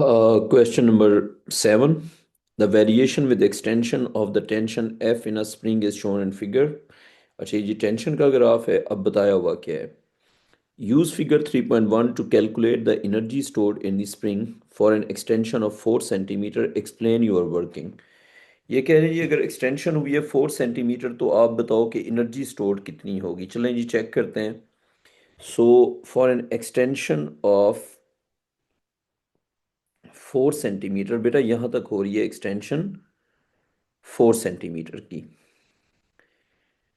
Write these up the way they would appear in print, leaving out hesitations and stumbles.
Question number 7. The variation with extension of the tension F in a spring is shown in figure. अच्छा ये tension का graph है अब बताया हुआ क्या है use figure 3.1 to calculate the energy stored in the spring for an extension of 4 centimeter explain your working ये कह रहे हैं जी अगर एक्सटेंशन हुई है 4 सेंटीमीटर तो आप बताओ कि एनर्जी स्टोर्ड कितनी होगी चलें जी चेक करते हैं so for an extension of 4 centimetre बेटा यहाँ तक हो रही है एक्सटेंशन 4 सेंटीमीटर की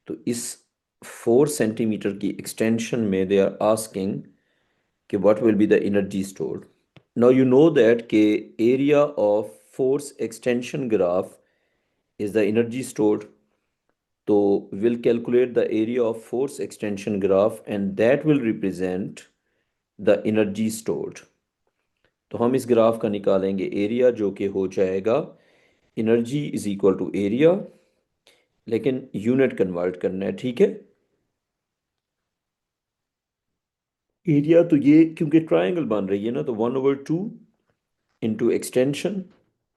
तो इस 4 सेंटीमीटर की एक्सटेंशन में दे आर आस्किंग कि what will be the energy stored now you know that के area of force extension graph is the energy stored तो will calculate the area of force extension graph and that will represent the energy stored तो हम इस graph का निकालेंगे area जो कि हो जाएगा energy is equal to area लेकिन यूनिट कन्वर्ट करना है ठीक है एरिया तो ये क्योंकि ट्रायंगल बन रही है ना तो 1/2 इंटू एक्सटेंशन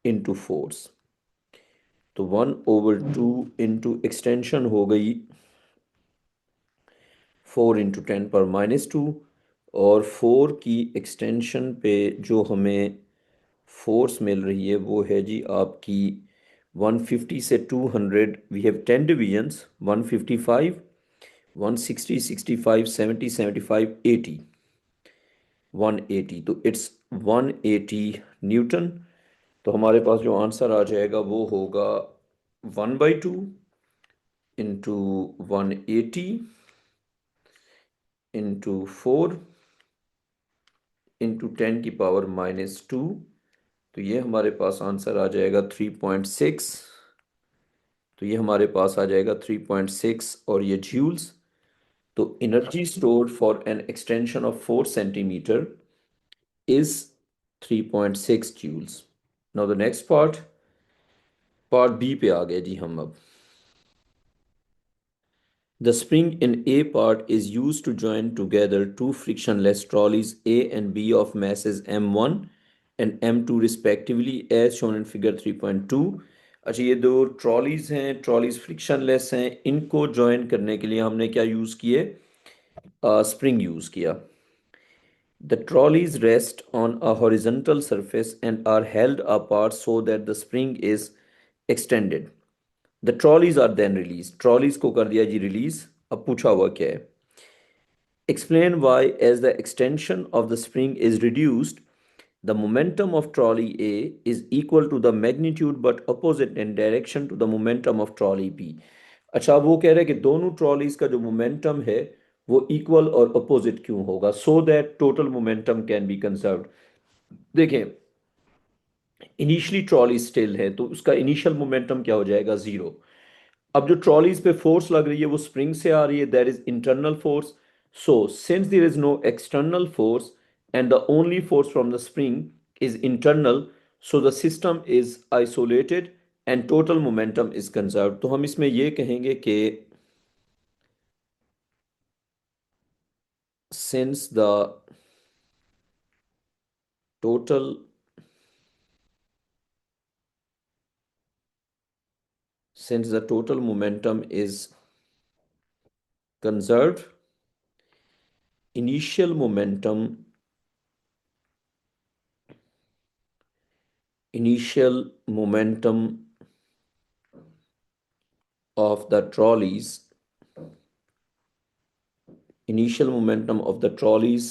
इंटू फोर्स तो 1/2 इंटू एक्सटेंशन हो गई 4 × 10⁻²। और 4 की एक्सटेंशन पे जो हमें फोर्स मिल रही है वो है जी आपकी 150 से 200 वी हैव 10 डिवीजन्स 155 160 65 70 75 80 180 तो इट्स 180 न्यूटन तो हमारे पास जो आंसर आ जाएगा वो होगा 1/2 इंटू 180 इंटू 4 इंटू 10⁻²। तो ये हमारे पास आंसर आ जाएगा 3.6 तो ये हमारे पास आ जाएगा 3.6 और ये जूल्स तो energy stored for an extension of 4 centimetre is 3.6 joules. Now the next part B पे आ गए जी हम अब The spring in A part is used to join together two frictionless trolleys A and B of masses M1 and M2 respectively as shown in figure 3.2. अच्छा ये दो trolleys हैं trolleys frictionless हैं इनको ज्वाइन करने के लिए हमने क्या यूज़ किए स्प्रिंग यूज़ किया The trolleys rest on a horizontal surface and are held apart so that the spring is extended. The trolleys are then released. Trolleys को कर दिया जी release. अब पूछा हुआ क्या है? Explain why as the extension of the spring is reduced, the momentum of trolley A is equal to the magnitude but opposite in direction to the momentum of trolley B. अच्छा अब वो कह रहे हैं कि दोनों ट्रॉलीज का जो मोमेंटम है वो इक्वल और अपोजिट क्यों होगा so that total momentum can be conserved देखें इनिशियली ट्रॉली स्टिल है तो उसका इनिशियल मोमेंटम क्या हो जाएगा जीरो अब जो ट्रॉलीज पे फोर्स लग रही है वो स्प्रिंग से आ रही है that is internal force so since there is no external force and the only force from the spring is internal so the system is isolated and total momentum is conserved तो हम इसमें ये कहेंगे कि since the total since the total momentum is conserved initial momentum initial momentum of the trolleys initial momentum of the trolleys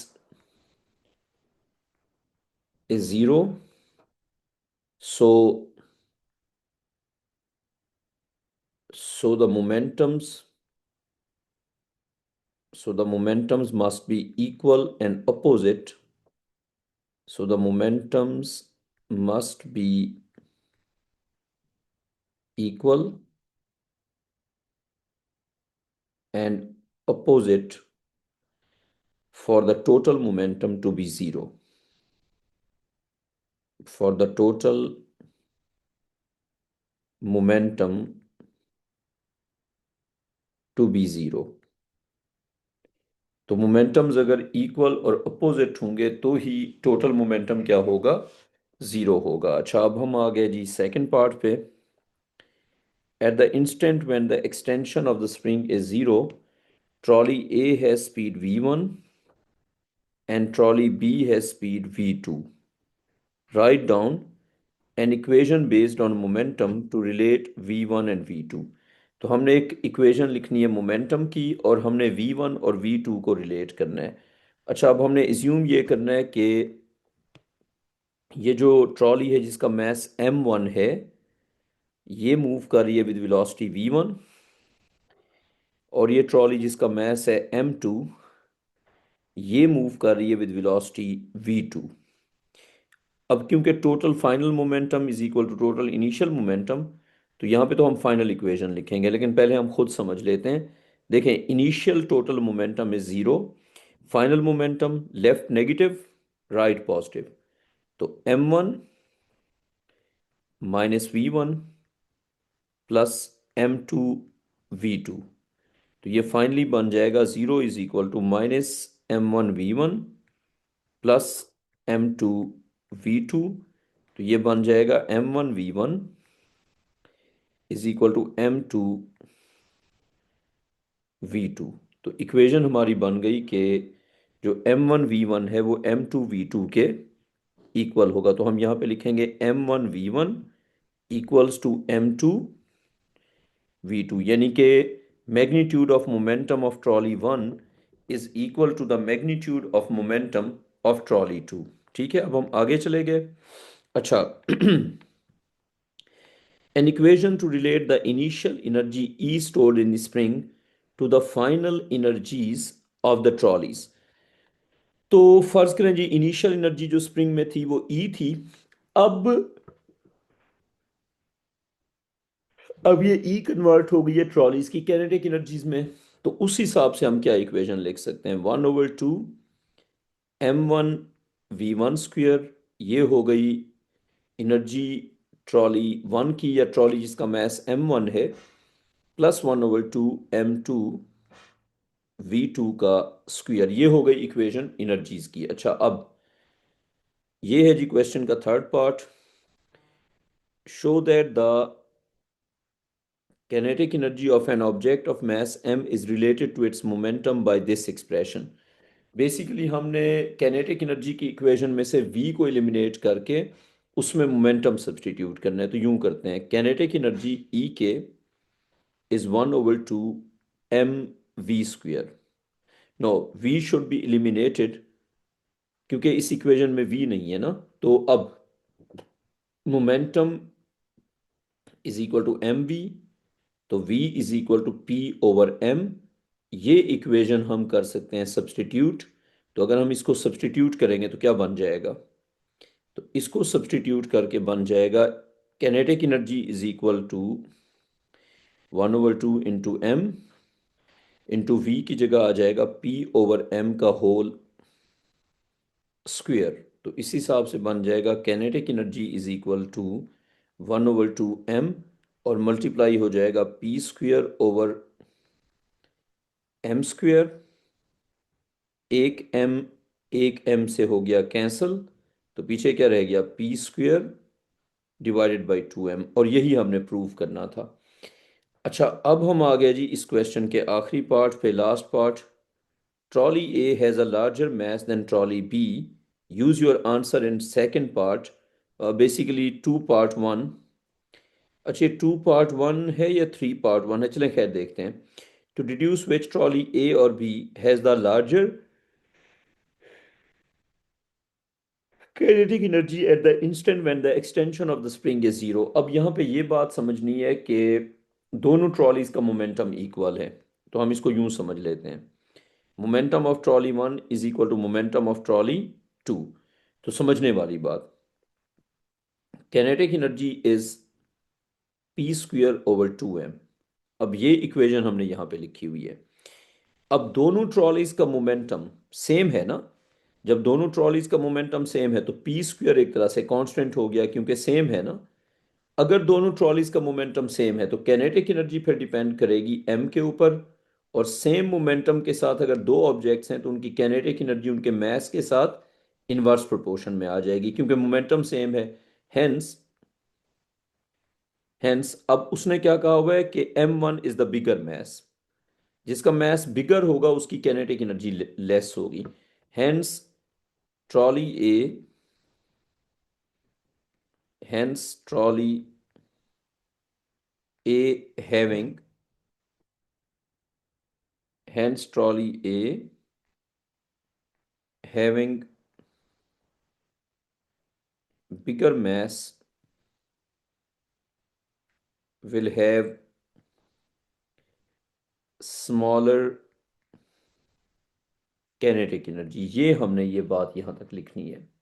is zero so so the momentums must be equal and opposite so the momentums must be equal and opposite for the total momentum to be zero for the total momentum to be zero तो momentums अगर equal और opposite होंगे तो ही total momentum क्या होगा zero होगा। अच्छा, अब हम आ गए जी सेकंड पार्ट पे। At the instant when the extension of the spring is zero, trolley A has speed v1 and trolley B has speed v2. Write down an equation based on momentum to relate v1 and v2. तो हमने एक equation लिखनी है momentum की और हमने v1 और v2 को रिलेट करना है। अच्छा, अब हमने इज्यूम ये करना है कि ये जो ट्रॉली है जिसका मास m1 है, ये मूव कर रही है विद वेलोसिटी v1, और ये ट्रॉली जिसका मास है m2, ये मूव कर रही है विद वेलोसिटी v2। अब क्योंकि total final momentum is equal to total initial momentum, तो यहाँ पे तो हम फाइनल इक्वेशन लिखेंगे, लेकिन पहले हम खुद समझ लेते हैं। देखें, initial total momentum is zero, final momentum left negative, right positive. तो m1 minus v1 plus m2 v2, तो ये फाइनली बन जाएगा zero is equal to minus m1 v1 plus m2 v2। तो ये बन जाएगा m1 v1 is equal to m2 v2। तो इक्वेशन हमारी बन गई कि जो m1 v1 है वो m2 v2 के इक्वल होगा। तो हम यहाँ पे लिखेंगे m1 v1 equals to m2 v2, यानी कि magnitude of momentum of trolley one is equal to the magnitude of momentum of trolley two. ठीक है, अब हम आगे चले गए। अच्छा, an equation to relate the initial energy E stored in the spring to the final energies of the trolleys। तो फर्ज करें जी इनिशियल एनर्जी जो स्प्रिंग में थी वो E थी। अब अब ये E कन्वर्ट हो गई है ट्रॉलीज की कैनेटिक एनर्जीज में। तो उस हिसाब से हम क्या इक्वेशन लिख सकते हैं, 1/2 m1 v1 स्क्वेयर, ये हो गई एनर्जी ट्रॉली वन की या ट्रॉली जिसका मास m1 है, प्लस 1/2 m2 v2 का स्क्वायर। ये हो गई इक्वेशन एनर्जीज की। अच्छा, अब ये है जी क्वेश्चन का third part. Show that the kinetic energy of an object of mass m is related to its momentum by this expression। Basically हमने kinetic एनर्जी की इक्वेशन में से v को एलिमिनेट करके उसमें मोमेंटम सब्सटीट्यूट करना है। तो यूं करते हैं, kinetic एनर्जी E के is 1/2 mv square. No, v should be eliminated क्योंकि इस इक्वेशन में v नहीं है ना। तो अब momentum is equal to M V, तो v is equal to p over m। ये इक्वेशन हम कर सकते हैं सब्सटीट्यूट। तो अगर हम इसको सब्सटीट्यूट करेंगे तो क्या बन जाएगा, तो इसको सब्सटीट्यूट करके बन जाएगा kinetic energy is equal to 1/2 into M into V की जगह आ जाएगा p ओवर m का होल स्क्वेयर। तो इस हिसाब से बन जाएगा kinetic energy is equal to 1/2 m, और मल्टीप्लाई हो जाएगा p square over m square. एक m से हो गया कैंसल, तो पीछे क्या रह गया, p square divided by 2m, और यही हमने प्रूव करना था। अच्छा, अब हम आ गए जी इस क्वेश्चन के आखिरी पार्ट पे, last part. Trolley A has a larger mass than trolley B, use your answer in second part. Basically 2 part 1। अच्छा, 2 पार्ट 1 है या 3 पार्ट 1 है, चलें खैर देखते हैं। To deduce which trolley A और B has the larger kinetic energy at the instant when the extension of the spring is zero। अब यहाँ पे ये बात समझनी है कि दोनों ट्रॉलीज का मोमेंटम इक्वल है। तो हम इसको यूं समझ लेते हैं, momentum of trolley one is equal to momentum of trolley two. तो समझने वाली बात, kinetic energy is P square over 2m। अब ये इक्वेशन हमने यहाँ पे लिखी हुई है। अब दोनों ट्रॉलीज का मोमेंटम सेम है ना। जब दोनों ट्रॉलीज का मोमेंटम सेम है तो पी स्क्वेयर एक तरह से कांस्टेंट हो गया क्योंकि सेम है ना। अगर दोनों ट्रॉलीज का मोमेंटम सेम है तो कैनेटिक एनर्जी फिर डिपेंड करेगी m के ऊपर, और सेम मोमेंटम के साथ अगर दो ऑब्जेक्ट्स हैं तो उनकी कैनेटिक एनर्जी उनके मास के साथ इनवर्स प्रोपोर्शन में आ जाएगी क्योंकि मोमेंटम सेम है। हेंस हेंस अब उसने क्या कहा हुआ है कि m1 is the bigger mass. जिसका मैस बिगर होगा उसकी काइनेटिक एनर्जी लेस होगी। Hence trolley A hence trolley A having hence trolley A having bigger mass will have smaller kinetic energy। ये हमने ये बात यहाँ तक लिखनी है।